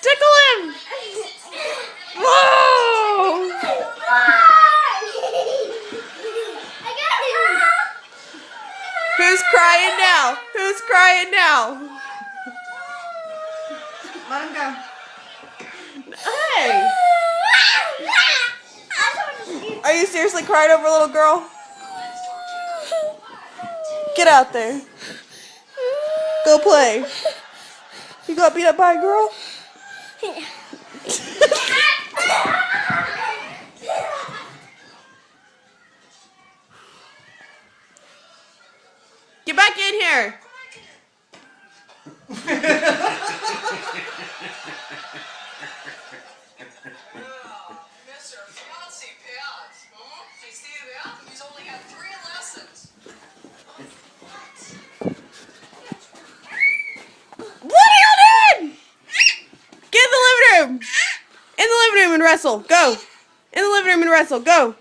Tickle him! Whoa! Who's crying now? Who's crying now? Let him go. Hey! Are you seriously crying over a little girl? Get out there. Go play. You got beat up by a girl? Get back in here. Mr. Fancy Pants. You see that? He's only had 3 lessons. What are you doing? Get in the living room. In the living room and wrestle. Go. In the living room and wrestle. Go.